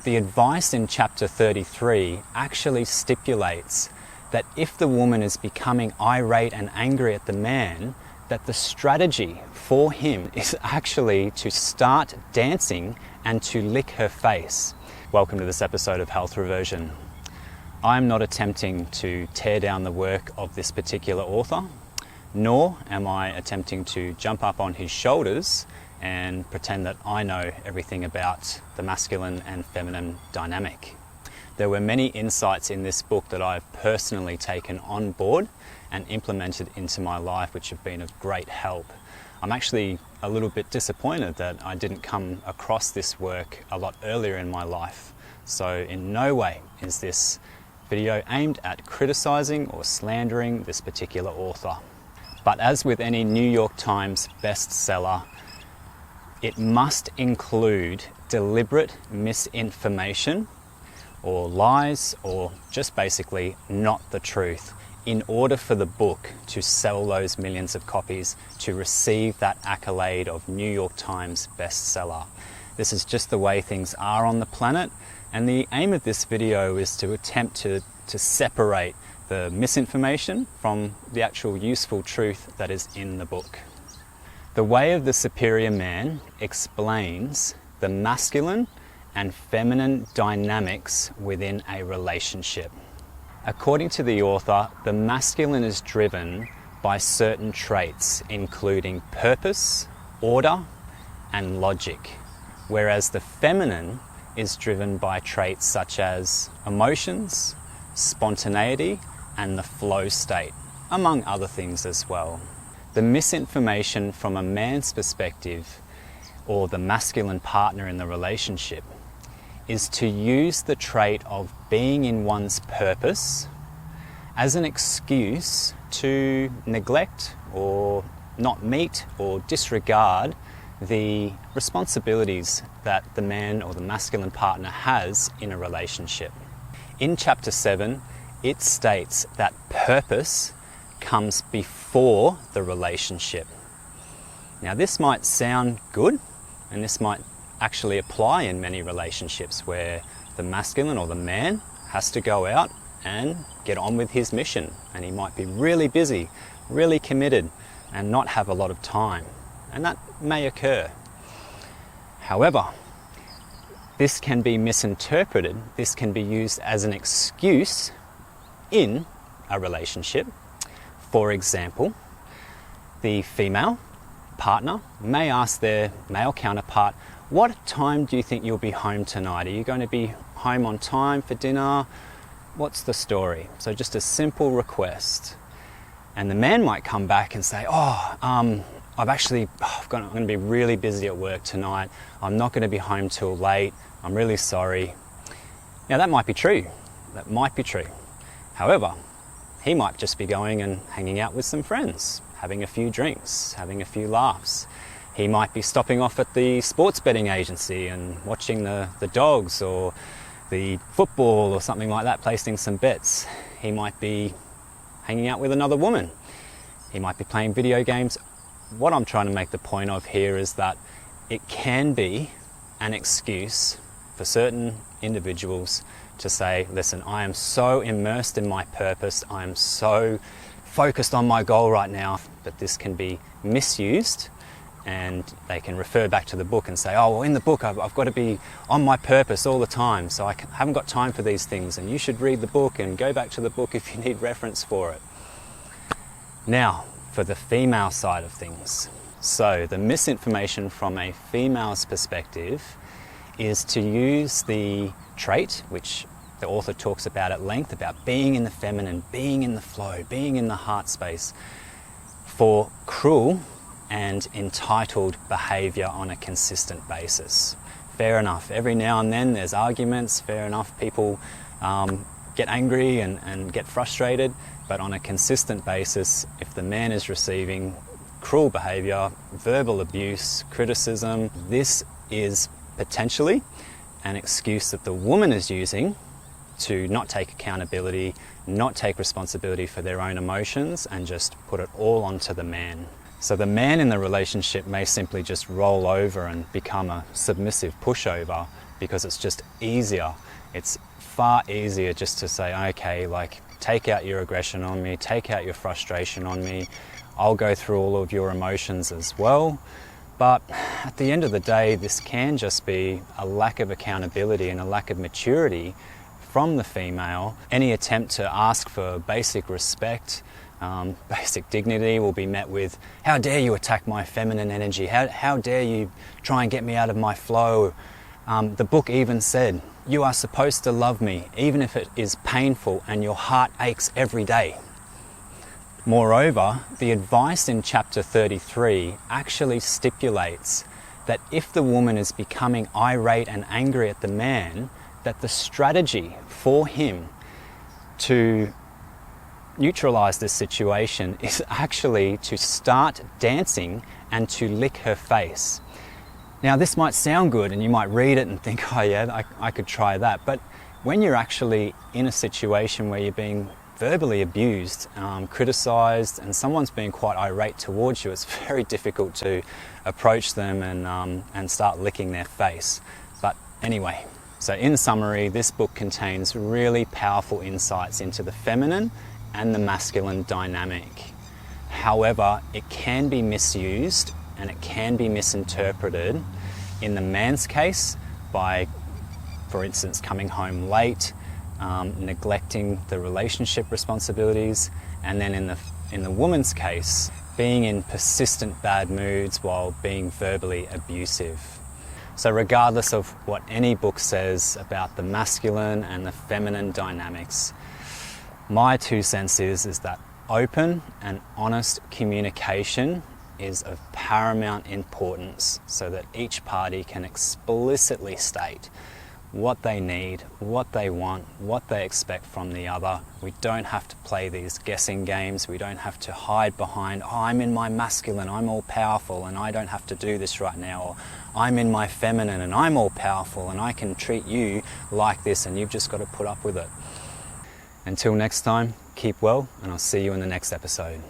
the advice in chapter 33 actually stipulates that if the woman is becoming irate and angry at the man, that the strategy for him is actually to start dancing and to lick her face. Welcome to this episode of Health Reversion. I'm not attempting to tear down the work of this particular author, nor am I attempting to jump up on his shoulders and pretend that I know everything about the masculine and feminine dynamic. There were many insights in this book that I've personally taken on board and implemented into my life, which have been of great help. I'm actually a little bit disappointed that I didn't come across this work a lot earlier in my life. So in no way is this video aimed at criticizing or slandering this particular author. But as with any New York Times bestseller, it must include deliberate misinformation or lies or just basically not the truth in order for the book to sell those millions of copies, to receive that accolade of New York Times bestseller. This is just the way things are on the planet, and the aim of this video is to attempt to separate the misinformation from the actual useful truth that is in the book. The Way of the Superior Man explains the masculine and feminine dynamics within a relationship. According to the author, the masculine is driven by certain traits, including purpose, order, and logic, whereas the feminine is driven by traits such as emotions, spontaneity, and the flow state, among other things as well. The misinformation from a man's perspective, or the masculine partner in the relationship, is to use the trait of being in one's purpose as an excuse to neglect or not meet or disregard the responsibilities that the man or the masculine partner has in a relationship. In chapter 7, it states that purpose comes before the relationship. Now this might sound good, and this might actually apply in many relationships where the masculine or the man has to go out and get on with his mission, and he might be really busy, really committed, and not have a lot of time, and that may occur. However, this can be misinterpreted, this can be used as an excuse in a relationship. For example, the female partner may ask their male counterpart, "What time do you think you'll be home tonight? Are you going to be home on time for dinner? What's the story?" So just a simple request. And the man might come back and say, I'm going to be really busy at work tonight. I'm not going to be home till late. I'm really sorry. Now that might be true. That might be true. However, he might just be going and hanging out with some friends, having a few drinks, having a few laughs. He might be stopping off at the sports betting agency and watching the dogs or the football or something like that, placing some bets. He might be hanging out with another woman. He might be playing video games. What I'm trying to make the point of here is that it can be an excuse for certain individuals to say, listen, I am so immersed in my purpose, I am so focused on my goal right now, but this can be misused, and they can refer back to the book and say, in the book I've got to be on my purpose all the time, so I haven't got time for these things, and you should read the book and go back to the book if you need reference for it. Now, for the female side of things. So the misinformation from a female's perspective is to use the trait, which the author talks about at length, about being in the feminine, being in the flow, being in the heart space, for cruel and entitled behaviour on a consistent basis. Fair enough, every now and then there's arguments, fair enough, people get angry and get frustrated, but on a consistent basis, if the man is receiving cruel behaviour, verbal abuse, criticism, this is potentially an excuse that the woman is using to not take accountability, not take responsibility for their own emotions, and just put it all onto the man. So the man in the relationship may simply just roll over and become a submissive pushover because it's just easier. It's far easier just to say, okay, like, take out your aggression on me, take out your frustration on me. I'll go through all of your emotions as well. But at the end of the day, this can just be a lack of accountability and a lack of maturity from the female. Any attempt to ask for basic respect, basic dignity will be met with, how dare you attack my feminine energy? How dare you try and get me out of my flow? The book even said, you are supposed to love me, even if it is painful and your heart aches every day. Moreover, the advice in chapter 33 actually stipulates that if the woman is becoming irate and angry at the man, that the strategy for him to neutralize this situation is actually to start dancing and to lick her face. Now, this might sound good and you might read it and think, oh yeah, I could try that. But when you're actually in a situation where you're being verbally abused, criticized, and someone's being quite irate towards you, it's very difficult to approach them and start licking their face. But anyway, so in summary, this book contains really powerful insights into the feminine and the masculine dynamic. However, it can be misused and it can be misinterpreted in the man's case by, for instance, coming home late, neglecting the relationship responsibilities, and then in the woman's case, being in persistent bad moods while being verbally abusive. So regardless of what any book says about the masculine and the feminine dynamics, my 2 cents is that open and honest communication is of paramount importance so that each party can explicitly state what they need, what they want, what they expect from the other. We don't have to play these guessing games. We don't have to hide behind, oh, I'm in my masculine, I'm all powerful and I don't have to do this right now, or I'm in my feminine and I'm all powerful and I can treat you like this and you've just got to put up with it. Until next time, keep well and I'll see you in the next episode.